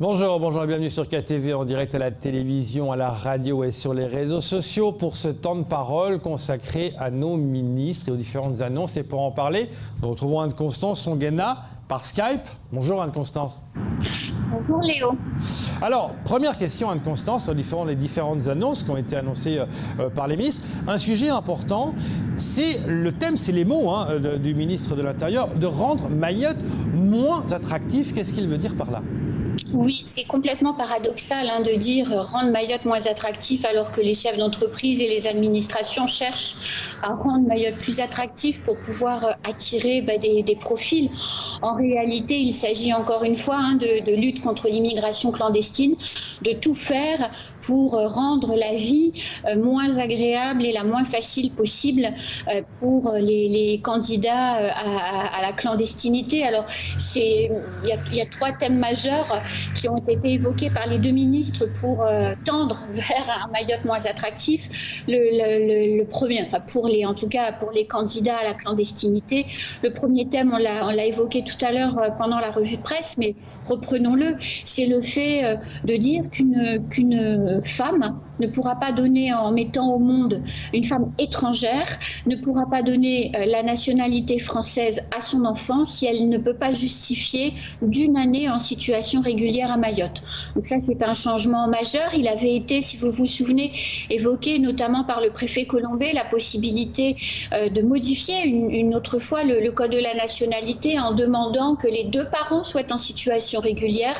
Bonjour et bienvenue sur KTV en direct à la télévision, à la radio et sur les réseaux sociaux pour ce temps de parole consacré à nos ministres et aux différentes annonces. Et pour en parler, nous retrouvons Anne-Constance Songuena par Skype. Bonjour Anne-Constance. Bonjour Léo. Alors, première question Anne-Constance sur les différentes annonces qui ont été annoncées par les ministres. Un sujet important, c'est le thème, c'est les mots du ministre de l'Intérieur, de rendre Mayotte moins attractif. Qu'est-ce qu'il veut dire par là ? Oui, c'est complètement paradoxal de dire rendre Mayotte moins attractif alors que les chefs d'entreprise et les administrations cherchent à rendre Mayotte plus attractif pour pouvoir attirer des profils. En réalité, il s'agit encore une fois de lutte contre l'immigration clandestine, de tout faire pour rendre la vie moins agréable et la moins facile possible pour les candidats à la clandestinité. Alors, il y a trois thèmes majeurs qui ont été évoqués par les deux ministres pour tendre vers un Mayotte moins attractif. Le premier, en tout cas pour les candidats à la clandestinité, le premier thème, on l'a évoqué tout à l'heure pendant la revue de presse, mais reprenons-le, c'est le fait de dire qu'une femme ne pourra pas donner, en mettant au monde une femme étrangère, ne pourra pas donner la nationalité française à son enfant si elle ne peut pas justifier d'une année en situation régulière à Mayotte. Donc ça, c'est un changement majeur. Il avait été, si vous vous souvenez, évoqué notamment par le préfet Colombet, la possibilité de modifier une autre fois le code de la nationalité en demandant que les deux parents soient en situation régulière.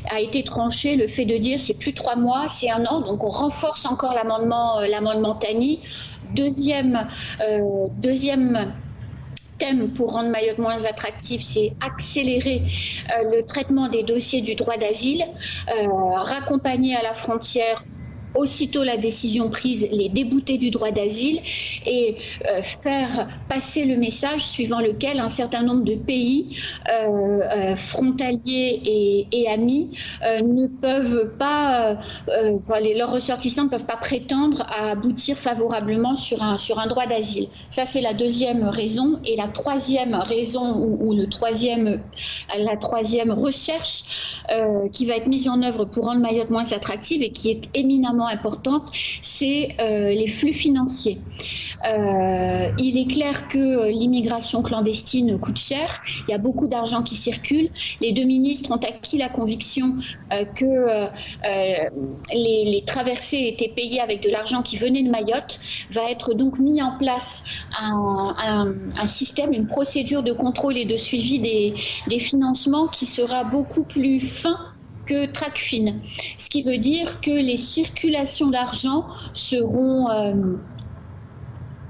A été tranché le fait de dire c'est plus 3 mois, c'est 1 an. Donc on renforce encore l'amendement Tani. Deuxième thème pour rendre Mayotte moins attractif, c'est accélérer le traitement des dossiers du droit d'asile, raccompagner à la frontière aussitôt la décision prise, les débouter du droit d'asile et faire passer le message suivant lequel un certain nombre de pays frontaliers et amis ne peuvent pas, leurs ressortissants ne peuvent pas prétendre à aboutir favorablement sur un droit d'asile. Ça, c'est la deuxième raison. Et la troisième raison ou la troisième recherche qui va être mise en œuvre pour rendre Mayotte moins attractive et qui est éminemment importante, c'est les flux financiers. Il est clair que l'immigration clandestine coûte cher, il y a beaucoup d'argent qui circule. Les deux ministres ont acquis la conviction que les traversées étaient payées avec de l'argent qui venait de Mayotte. Va être donc mis en place un système, une procédure de contrôle et de suivi des financements qui sera beaucoup plus fin que Tracfin, ce qui veut dire que les circulations d'argent seront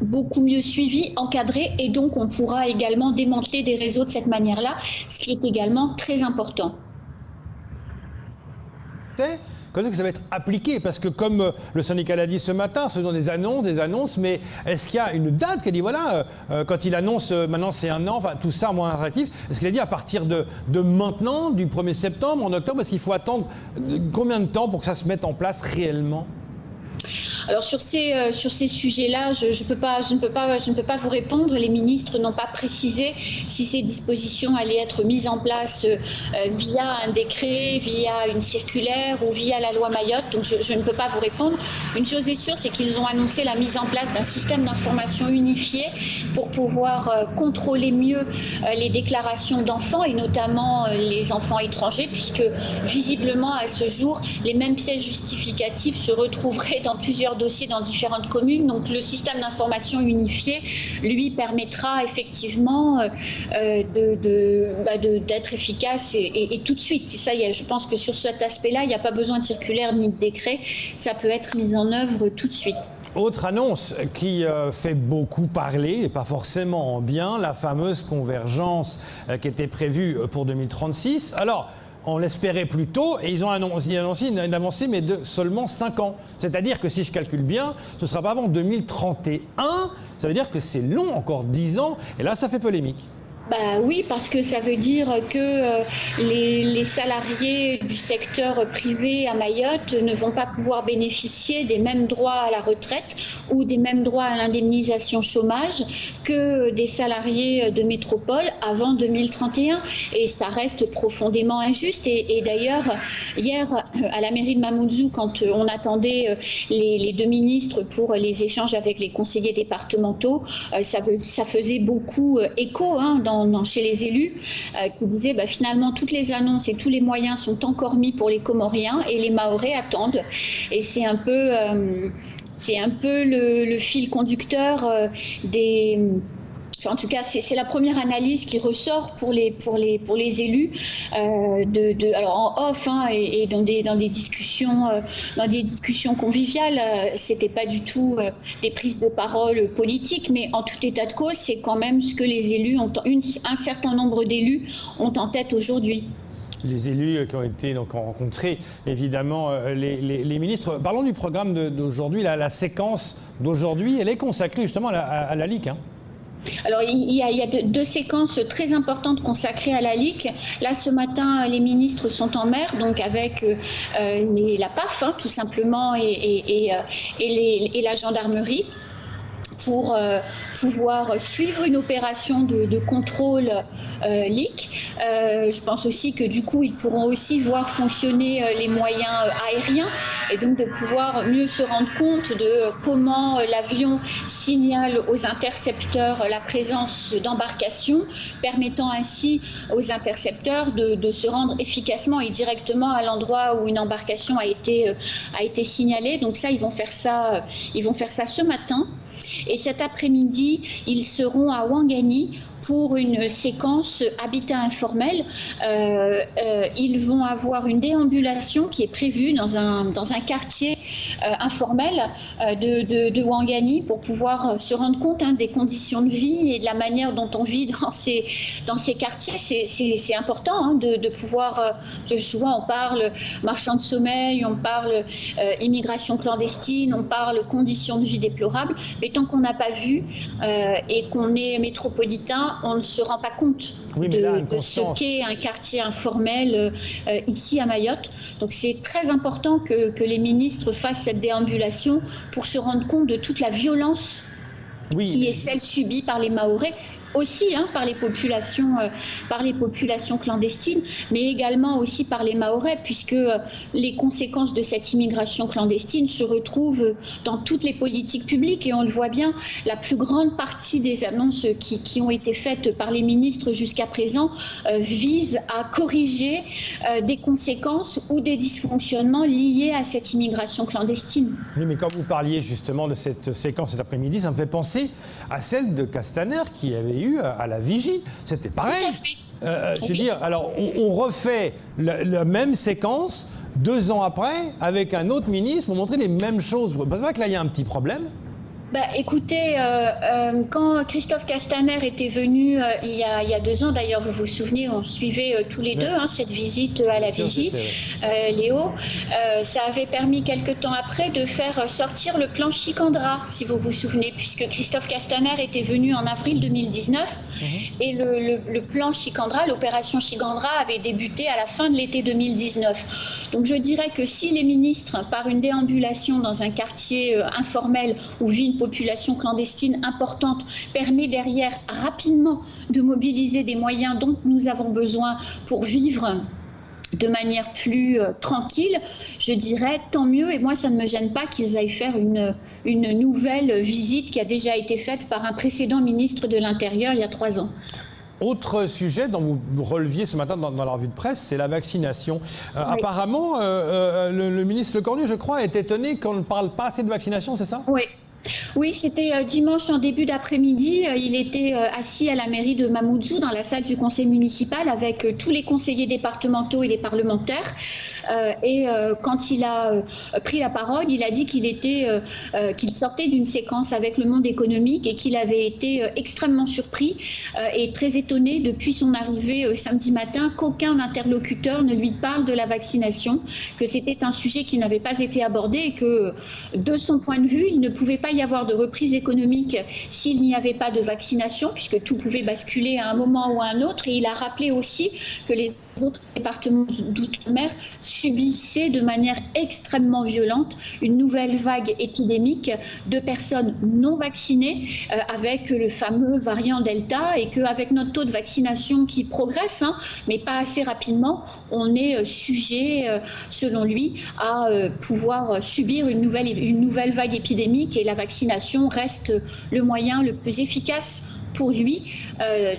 beaucoup mieux suivies, encadrées, et donc on pourra également démanteler des réseaux de cette manière-là, ce qui est également très important. Quand est-ce que ça va être appliqué? Parce que comme le syndicat l'a dit ce matin, ce sont des annonces, mais est-ce qu'il y a une date qui a dit, voilà, quand il annonce maintenant c'est 1 an, enfin tout ça moins attractif, est-ce qu'il a dit à partir de maintenant, du 1er septembre, en octobre, est-ce qu'il faut attendre combien de temps pour que ça se mette en place réellement? Alors sur ces sujets-là, je ne peux pas vous répondre. Les ministres n'ont pas précisé si ces dispositions allaient être mises en place via un décret, via une circulaire ou via la loi Mayotte. Donc je ne peux pas vous répondre. Une chose est sûre, c'est qu'ils ont annoncé la mise en place d'un système d'information unifié pour pouvoir contrôler mieux les déclarations d'enfants et notamment les enfants étrangers, puisque visiblement à ce jour, les mêmes pièces justificatives se retrouveraient dans plusieurs dossiers dans différentes communes. Donc le système d'information unifié, lui, permettra effectivement d'être efficace et tout de suite. Ça, je pense que sur cet aspect-là, il n'y a pas besoin de circulaire ni de décret. Ça peut être mis en œuvre tout de suite. Autre annonce qui fait beaucoup parler, et pas forcément en bien, la fameuse convergence qui était prévue pour 2036. Alors, on l'espérait plus tôt et ils ont annoncé une avancée, mais de seulement 5 ans. C'est-à-dire que si je calcule bien, ce ne sera pas avant 2031. Ça veut dire que c'est long, encore 10 ans. Et là, ça fait polémique. Bah oui, parce que ça veut dire que les salariés du secteur privé à Mayotte ne vont pas pouvoir bénéficier des mêmes droits à la retraite ou des mêmes droits à l'indemnisation chômage que des salariés de métropole avant 2031. Et ça reste profondément injuste. Et d'ailleurs, hier, à la mairie de Mamoudzou, quand on attendait les deux ministres pour les échanges avec les conseillers départementaux, ça faisait beaucoup écho chez les élus qui disaient finalement toutes les annonces et tous les moyens sont encore mis pour les Comoriens et les Mahorais attendent. Et c'est un peu le fil conducteur des... Enfin, en tout cas, c'est la première analyse qui ressort pour les élus, alors en off et dans des discussions conviviales. C'était pas du tout des prises de parole politiques, mais en tout état de cause, c'est quand même ce que les élus un certain nombre d'élus ont en tête aujourd'hui. Les élus qui ont été donc rencontrés, évidemment, les ministres. Parlons du programme d'aujourd'hui. La séquence d'aujourd'hui, elle est consacrée justement à la LIC. Alors, il y a deux séquences très importantes consacrées à la LIC. Là, ce matin, les ministres sont en mer, donc avec la PAF, tout simplement, et la gendarmerie, pour pouvoir suivre une opération de contrôle LIC. Je pense aussi que du coup, ils pourront aussi voir fonctionner les moyens aériens et donc de pouvoir mieux se rendre compte de comment l'avion signale aux intercepteurs la présence d'embarcations, permettant ainsi aux intercepteurs de se rendre efficacement et directement à l'endroit où une embarcation a été signalée. Donc ça, ils vont faire ça ce matin. Et cet après-midi, ils seront à Ouangani pour une séquence habitat informel. Ils vont avoir une déambulation qui est prévue dans un quartier informel de Ouangani pour pouvoir se rendre compte des conditions de vie et de la manière dont on vit dans ces quartiers. C'est important de pouvoir... souvent on parle marchand de sommeil, on parle immigration clandestine, on parle conditions de vie déplorables, mais tant qu'on n'a pas vu et qu'on est métropolitain, on ne se rend pas compte de ce qu'est un quartier informel ici à Mayotte. Donc c'est très important que les ministres fassent cette déambulation pour se rendre compte de toute la violence qui est celle subie par les Mahorais, aussi par les populations clandestines, mais également aussi par les Mahorais, puisque les conséquences de cette immigration clandestine se retrouvent dans toutes les politiques publiques et on le voit bien, la plus grande partie des annonces qui ont été faites par les ministres jusqu'à présent visent à corriger des conséquences ou des dysfonctionnements liés à cette immigration clandestine. Oui, mais quand vous parliez justement de cette séquence cet après-midi, ça me fait penser à celle de Castaner qui avait eu à la vigie. C'était pareil. Je veux dire, alors on refait la même séquence 2 ans après avec un autre ministre pour montrer les mêmes choses. C'est pas que là il y a un petit problème. Écoutez, quand Christophe Castaner était venu il y a 2 ans, d'ailleurs vous vous souvenez, on suivait tous les deux cette visite à la vigie, Léo, ça avait permis quelque temps après de faire sortir le plan Shikandra, si vous vous souvenez, puisque Christophe Castaner était venu en avril 2019 et le plan Shikandra, l'opération Shikandra avait débuté à la fin de l'été 2019. Donc je dirais que si les ministres, par une déambulation dans un quartier informel où vit une population clandestine importante, permet derrière rapidement de mobiliser des moyens dont nous avons besoin pour vivre de manière plus tranquille, je dirais tant mieux. Et moi, ça ne me gêne pas qu'ils aillent faire une nouvelle visite qui a déjà été faite par un précédent ministre de l'Intérieur il y a 3 ans. Autre sujet dont vous releviez ce matin dans la revue de presse, c'est la vaccination. Apparemment, le ministre Lecornu, je crois, est étonné qu'on ne parle pas assez de vaccination, c'est ça ? Oui, c'était dimanche en début d'après-midi. Il était assis à la mairie de Mamoudzou, dans la salle du conseil municipal, avec tous les conseillers départementaux et les parlementaires. Quand il a pris la parole, il a dit qu'il sortait d'une séquence avec le monde économique et qu'il avait été extrêmement surpris et très étonné depuis son arrivée samedi matin qu'aucun interlocuteur ne lui parle de la vaccination, que c'était un sujet qui n'avait pas été abordé et que, de son point de vue, il ne pouvait pas pas y avoir de reprise économique s'il n'y avait pas de vaccination, puisque tout pouvait basculer à un moment ou à un autre. Et il a rappelé aussi que les autres départements d'outre-mer subissaient de manière extrêmement violente une nouvelle vague épidémique de personnes non vaccinées avec le fameux variant Delta, et qu'avec notre taux de vaccination qui progresse, mais pas assez rapidement, on est sujet, selon lui, à pouvoir subir une nouvelle vague épidémique, et la vaccination reste le moyen le plus efficace pour lui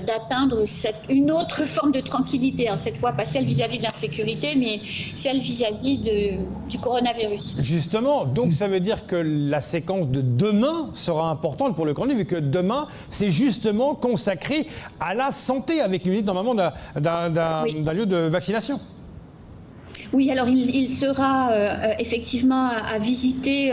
d'atteindre une autre forme de tranquillité, cette fois pas celle vis-à-vis de l'insécurité, mais celle vis-à-vis du coronavirus. Justement, donc ça veut dire que la séquence de demain sera importante pour le coronavirus, vu que demain, c'est justement consacré à la santé, avec une visite normalement d'un lieu de vaccination. Oui, alors il sera effectivement à visiter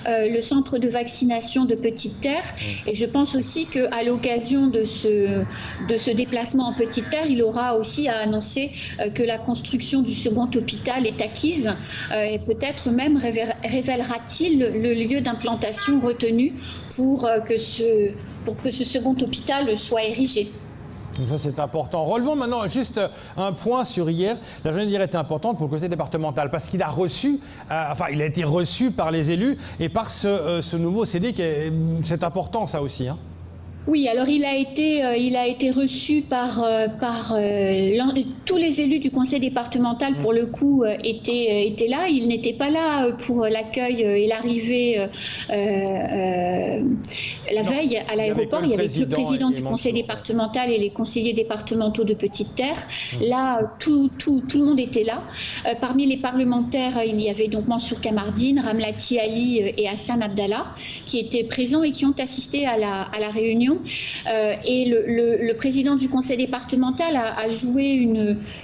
le centre de vaccination de Petite Terre, et je pense aussi qu'à l'occasion de ce déplacement en Petite Terre, il aura aussi à annoncer que la construction du second hôpital est acquise, et peut-être même révélera-t-il le lieu d'implantation retenu pour que ce second hôpital soit érigé. Donc ça, c'est important. Relevons maintenant juste un point sur hier. La journée d'hier était importante pour le conseil départemental parce qu'il a reçu, il a été reçu par les élus et par ce nouveau CD. C'est important, ça aussi. Oui, alors il a été reçu par tous les élus du conseil départemental, pour le coup, étaient là. Il n'était pas là pour l'accueil et l'arrivée la veille à l'aéroport. Il y avait que le président du conseil départemental et les conseillers départementaux de Petite Terre. Là, tout le monde était là. Parmi les parlementaires, il y avait donc Mansour Kamardine, Ramlati Ali et Hassan Abdallah qui étaient présents et qui ont assisté à la réunion. Et le président du conseil départemental a joué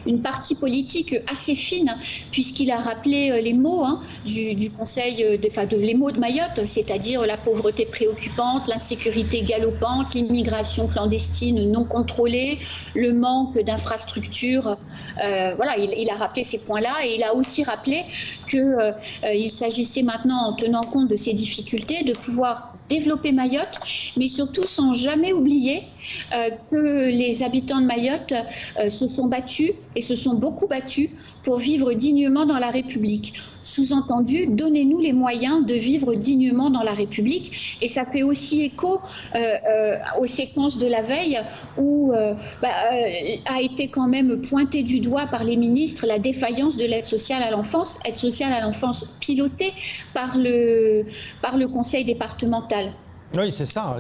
une partie politique assez fine, puisqu'il a rappelé les mots du conseil, les mots de Mayotte, c'est-à-dire la pauvreté préoccupante, l'insécurité galopante, l'immigration clandestine non contrôlée, le manque d'infrastructures. Il a rappelé ces points-là, et il a aussi rappelé qu'il s'agissait maintenant, en tenant compte de ces difficultés, de pouvoir développer Mayotte, mais surtout sans jamais oublier que les habitants de Mayotte se sont battus, et se sont beaucoup battus, pour vivre dignement dans la République. Sous-entendu, donnez-nous les moyens de vivre dignement dans la République. Et ça fait aussi écho aux séquences de la veille où a été quand même pointé du doigt par les ministres la défaillance de l'aide sociale à l'enfance, pilotée par le conseil départemental. Oui, c'est ça.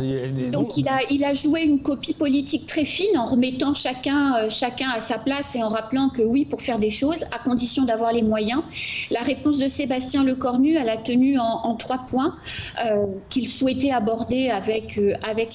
Donc il a joué une copie politique très fine, en remettant chacun à sa place, et en rappelant que oui, pour faire des choses, à condition d'avoir les moyens. La réponse de Sébastien Lecornu, elle a tenu en 3 points qu'il souhaitait aborder avec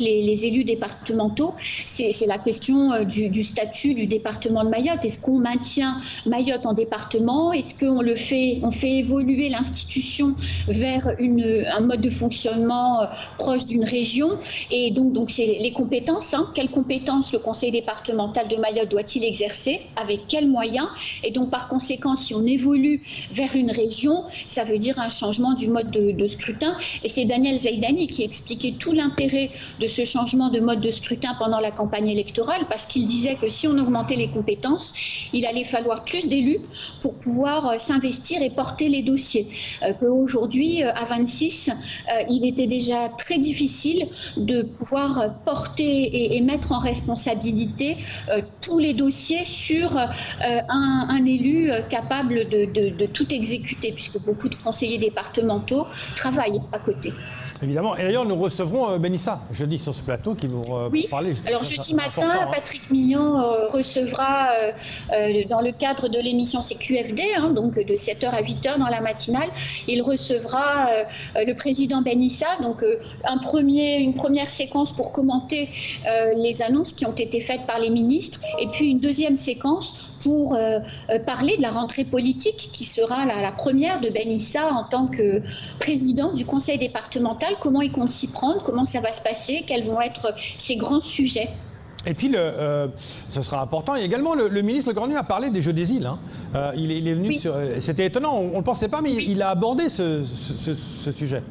les élus départementaux. C'est la question du statut du département de Mayotte. Est-ce qu'on maintient Mayotte en département? Est-ce qu'on fait évoluer l'institution vers un mode de fonctionnement proche d'une région? Et donc c'est les compétences. Quelles compétences le conseil départemental de Mayotte doit-il exercer? Avec quels moyens? Et donc par conséquent, si on évolue vers une région, ça veut dire un changement du mode de scrutin. Et c'est Daniel Zaidani qui expliquait tout l'intérêt de ce changement de mode de scrutin pendant la campagne électorale, parce qu'il disait que si on augmentait les compétences, il allait falloir plus d'élus pour pouvoir s'investir et porter les dossiers. Qu'aujourd'hui, à 26, il était déjà très difficile de pouvoir porter et mettre en responsabilité tous les dossiers sur un élu capable de tout exécuter, puisque beaucoup de conseillers départementaux travaillent à côté. Évidemment. Et d'ailleurs, nous recevrons Benissa jeudi sur ce plateau qui nous parler. Alors jeudi matin, Patrick Mignon recevra dans le cadre de l'émission CQFD, donc de 7h à 8h dans la matinale, il recevra le président Benissa, donc une première séquence pour commenter les annonces qui ont été faites par les ministres, et puis une deuxième séquence pour parler de la rentrée politique qui sera la première de Benissa en tant que président du conseil départemental. Comment il compte s'y prendre, comment ça va se passer, quels vont être ses grands sujets. Et puis, ce sera important. Et également, le ministre Lecornu a parlé des Jeux des îles. Il est venu sur... C'était étonnant, on ne le pensait pas, mais il a abordé ce sujet.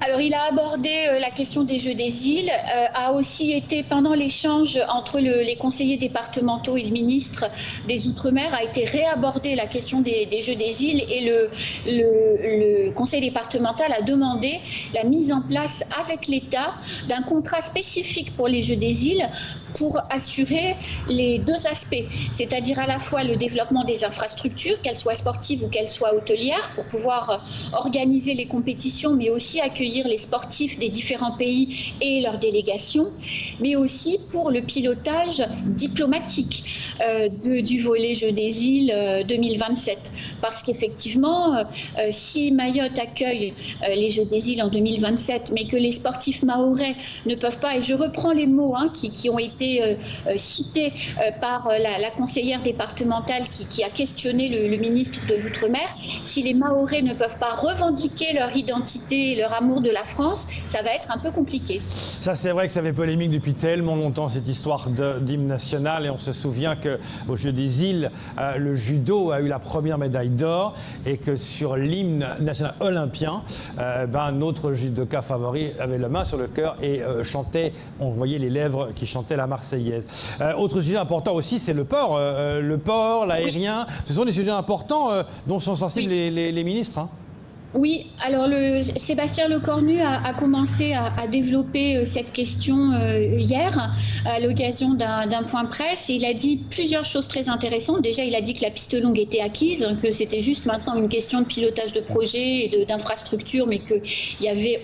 Alors, il a abordé la question des Jeux des îles, a aussi été, pendant l'échange entre les conseillers départementaux et le ministre des Outre-mer, a été réabordé la question des Jeux des îles et le conseil départemental a demandé la mise en place avec l'État d'un contrat spécifique pour les Jeux des îles pour assurer les deux aspects, c'est-à-dire à la fois le développement des infrastructures, qu'elles soient sportives ou qu'elles soient hôtelières, pour pouvoir organiser les compétitions, mais aussi accueillir les sportifs des différents pays et leurs délégations, mais aussi pour le pilotage diplomatique du volet Jeux des îles 2027. Parce qu'effectivement, si Mayotte accueille les Jeux des îles en 2027, mais que les sportifs mahorais ne peuvent pas, et je reprends les mots qui ont été cités par la conseillère départementale qui a questionné le ministre de l'Outre-mer, si les Mahorais ne peuvent pas revendiquer leur identité et leur amour de la France, ça va être un peu compliqué. Ça, c'est vrai que ça fait polémique depuis tellement longtemps, cette histoire d'hymne national, et on se souvient qu'aux Jeux des îles, le judo a eu la première médaille d'or, et que sur l'hymne national olympien, notre judoka favori avait la main sur le cœur et chantait, on voyait les lèvres qui chantaient la Marseillaise. Autre sujet important aussi, c'est le port. Le port, l'aérien, oui. Ce sont des sujets importants dont sont sensibles oui. les ministres. Hein. Oui, alors Sébastien Lecornu a commencé à développer cette question hier à l'occasion d'un point presse. Il a dit plusieurs choses très intéressantes. Déjà, il a dit que la piste longue était acquise, que c'était juste maintenant une question de pilotage de projet et d'infrastructure, mais qu'il n'y avait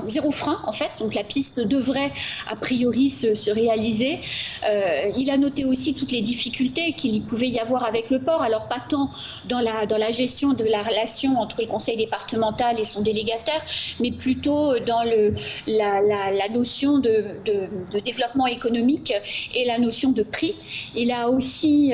zéro frein en fait. Donc la piste devrait a priori se réaliser. Il a noté aussi toutes les difficultés qu'il pouvait y avoir avec le port. Alors pas tant dans la gestion de la relation entre le Conseil départemental et son délégataire, mais plutôt dans la notion de développement économique et la notion de prix. Il a aussi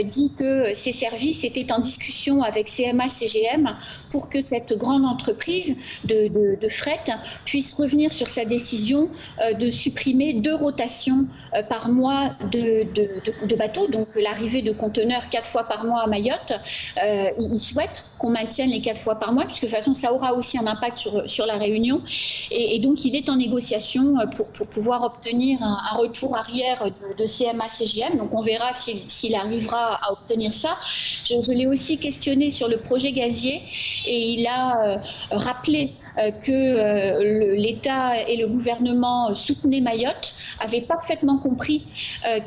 dit que ces services étaient en discussion avec CMA-CGM pour que cette grande entreprise de fret puisse revenir sur sa décision de supprimer 2 rotations par mois de bateaux, donc l'arrivée de conteneurs 4 fois par mois à Mayotte. Il souhaite qu'on maintienne les 4 fois par mois, puisque de toute façon, ça aura aussi un impact sur la Réunion. Et donc, il est en négociation pour pouvoir obtenir un retour arrière de CMA-CGM. Donc, on verra s'il arrivera à obtenir ça. Je l'ai aussi questionné sur le projet gazier et il a rappelé que l'État et le gouvernement soutenaient Mayotte, avaient parfaitement compris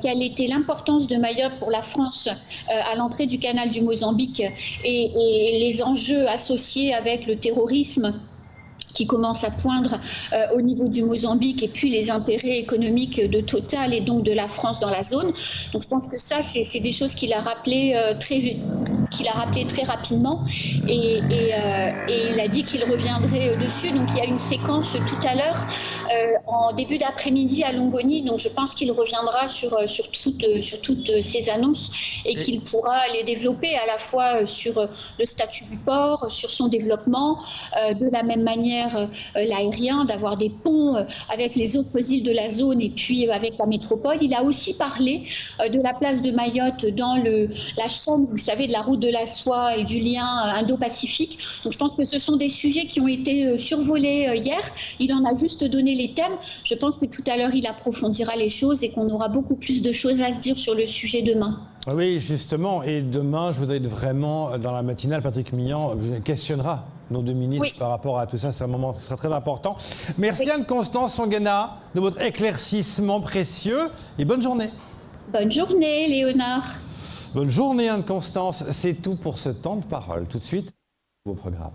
quelle était l'importance de Mayotte pour la France à l'entrée du canal du Mozambique et les enjeux associés avec le terrorisme qui commence à poindre au niveau du Mozambique et puis les intérêts économiques de Total et donc de la France dans la zone. Donc je pense que ça, c'est des choses qu'il a rappelé très rapidement et il a dit qu'il reviendrait dessus. Donc il y a une séquence tout à l'heure en début d'après-midi à Longoni, donc je pense qu'il reviendra sur toutes ces annonces et qu'il pourra les développer à la fois sur le statut du port, sur son développement, de la même manière l'aérien, d'avoir des ponts avec les autres îles de la zone et puis avec la métropole. Il a aussi parlé de la place de Mayotte dans la chaîne, vous savez, de la route de la soie et du lien Indo-Pacifique. Donc je pense que ce sont des sujets qui ont été survolés hier. Il en a juste donné les thèmes. Je pense que tout à l'heure, il approfondira les choses et qu'on aura beaucoup plus de choses à se dire sur le sujet demain. Oui, justement. Et demain, je voudrais être vraiment, dans la matinale, Patrick Millan questionnera nos 2 ministres oui. par rapport à tout ça. C'est un moment qui sera très important. Merci oui. Anne-Constance Songuena de votre éclaircissement précieux et bonne journée. Bonne journée, Léonard. Bonne journée, Anne-Constance. C'est tout pour ce temps de parole. Tout de suite, vos programmes.